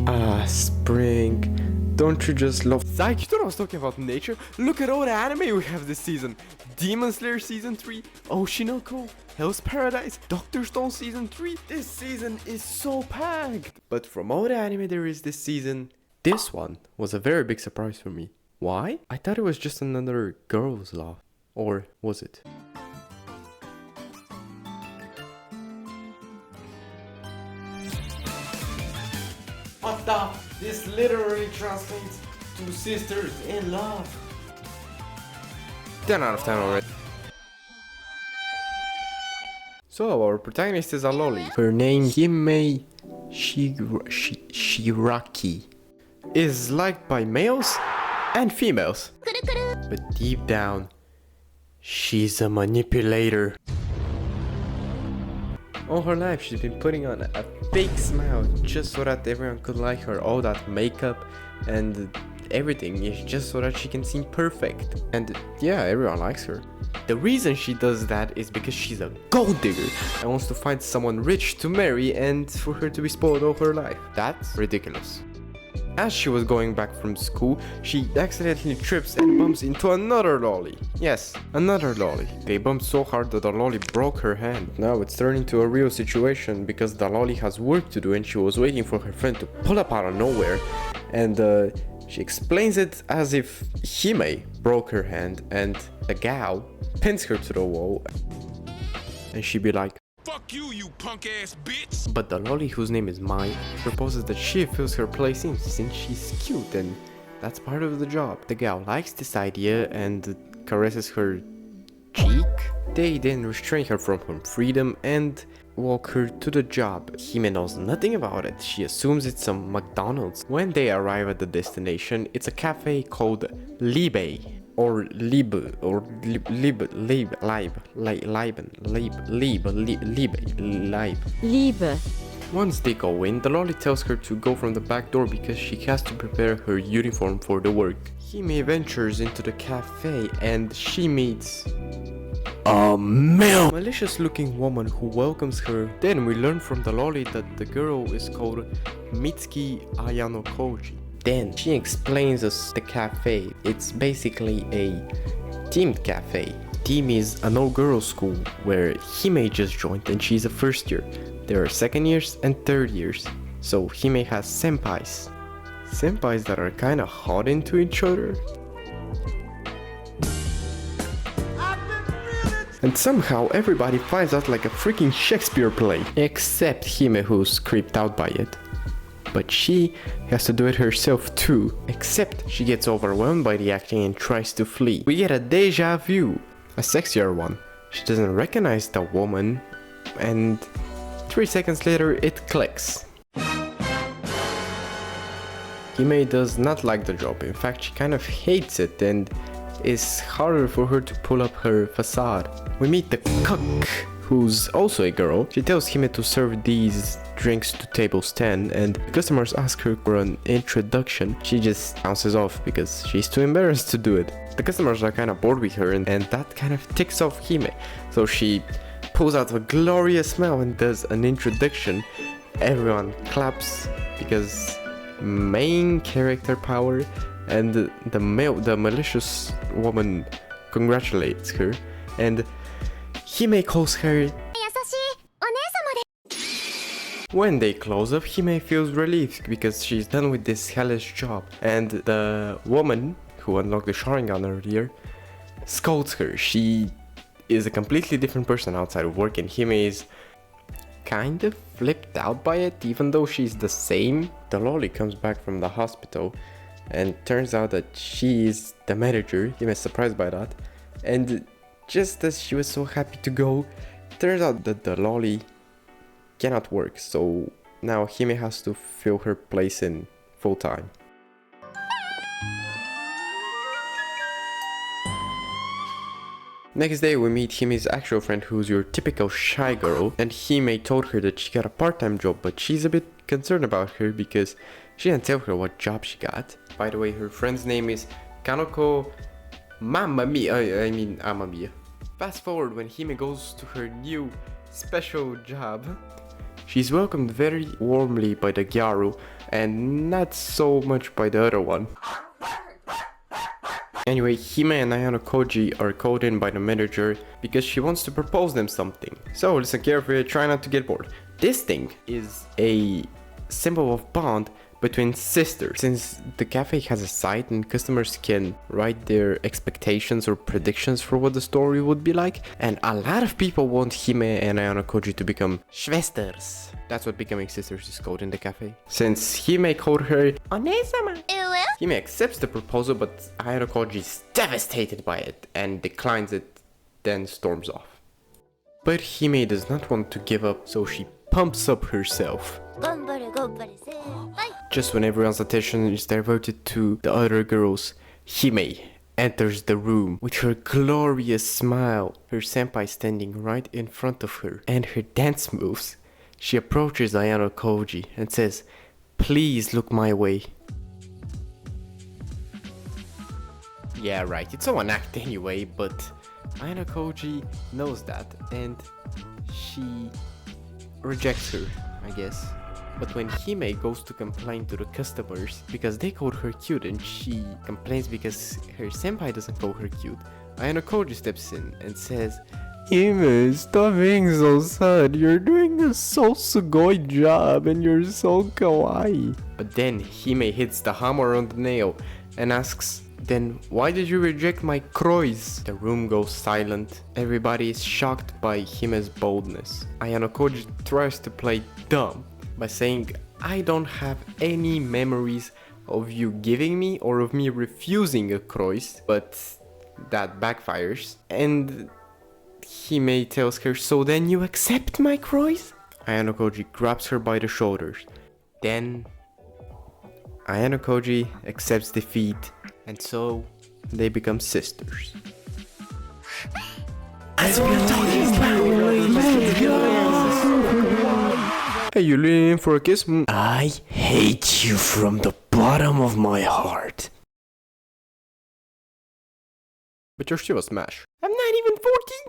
Ah, spring. Don't you just love... Psych, you thought I was talking about nature? Look at all the anime we have this season. Demon Slayer Season 3, Oshinoko, Hell's Paradise, Doctor Stone Season 3. This season is so packed. But from all the anime there is this season, this one was a very big surprise for me. Why? I thought it was just another girl's love. Or was it? What the? This literally translates to sisters in love. 10 out of 10 already. So our protagonist is a loli. Her name Hime Shiraki is liked by males and females. But deep down, she's a manipulator. All her life she's been putting on a fake smile just so that everyone could like her. All that makeup and everything is just so that she can seem perfect. And yeah, everyone likes her. The reason she does that is because she's a gold digger and wants to find someone rich to marry and for her to be spoiled all her life. That's ridiculous. As she was going back from school, she accidentally trips and bumps into another lolly. Yes, another lolly. They bumped so hard that the lolly broke her hand. Now it's turned into a real situation because the lolly has work to do and she was waiting for her friend to pull up out of nowhere. And she explains it as if Hime broke her hand and the gal pins her to the wall. And she'd be like, "Fuck you, you punk ass bitch!" But the lolly, whose name is Mai, proposes that she fills her place in since she's cute and that's part of the job. The gal likes this idea and caresses her cheek. They then restrain her from her freedom and walk her to the job. Hime knows nothing about it. She assumes it's some McDonald's. When they arrive at the destination, it's a cafe called Libe. Or Liebe, or Liebe. Once they go in, the lolly tells her to go from the back door because she has to prepare her uniform for the work. Hime ventures into the cafe and she meets a malicious looking woman who welcomes her. Then we learn from the lolly that the girl is called Mitsuki Ayano Koji. Then she explains us the cafe. It's basically a themed cafe. Team is an all-girls school where Hime just joined and she's a first year. There are second years and third years. So Hime has senpais. Senpais that are kinda hot into each other. And somehow everybody finds out like a freaking Shakespeare play. Except Hime, who's creeped out by it. But she has to do it herself too, except she gets overwhelmed by the acting and tries to flee. We get a deja vu, a sexier one. She doesn't recognize the woman, and 3 seconds later it clicks. Hime does not like the job, in fact she kind of hates it and it's harder for her to pull up her facade. We meet the cook, who's also a girl. She tells Hime to serve these drinks to tables 10 and customers ask her for an introduction. She just bounces off because she's too embarrassed to do it. The customers are kind of bored with her and that kind of ticks off Hime. So she pulls out a glorious smile and does an introduction. Everyone claps because main character power, and the malicious woman congratulates her and Hime calls her. When they close up, Hime feels relieved because she's done with this hellish job. And the woman who unlocked the Sharingan earlier scolds her. She is a completely different person outside of work and Hime is kind of flipped out by it even though she's the same. The lolly comes back from the hospital and turns out that she is the manager. Hime is surprised by that. And just as she was so happy to go, turns out that the lolly cannot work, so now Hime has to fill her place in full time. Next day we meet Hime's actual friend who's your typical shy girl, and Hime told her that she got a part-time job, but she's a bit concerned about her because she didn't tell her what job she got. By the way, her friend's name is Kanoko Mamma Mia, Amma Mia. Fast forward when Hime goes to her new special job. she's welcomed very warmly by the Gyaru and not so much by the other one. Anyway, Hime and Ayano Koji are called in by the manager because she wants to propose them something. So listen carefully, try not to get bored. This thing is a symbol of bond between sisters. Since the cafe has a site and customers can write their expectations or predictions for what the story would be like, and a lot of people want Hime and Ayano Koji to become Schwesters. That's what becoming sisters is called in the cafe. Since Hime called her Onesama, Hime accepts the proposal, but Ayano Koji is devastated by it and declines it, then storms off. But Hime does not want to give up, so she pumps up herself. Just when everyone's attention is diverted to the other girls, Hime enters the room with her glorious smile, her senpai standing right in front of her, and her dance moves. She approaches Ayano Koji and says, "Please look my way." Yeah, right, it's all an act anyway, but Ayano Koji knows that and she rejects her, I guess. But when Hime goes to complain to the customers because they called her cute and she complains because her senpai doesn't call her cute, Ayano Koji steps in and says, "Hime, stop being so sad, you're doing a so sugoi job and you're so kawaii." But then Hime hits the hammer on the nail and asks, "Then why did you reject my krois?" The room goes silent. Everybody is shocked by Hime's boldness. Ayano Koji tries to play dumb by saying, "I don't have any memories of you giving me or of me refusing a krois," but that backfires. And Hime tells her, "So then you accept my krois?" Ayano Koji grabs her by the shoulders. Then Ayano Koji accepts defeat, and so they become sisters. Hey, you leaning in for a kiss? I hate you from the bottom of my heart. But you're still a smash. I'm not even 14!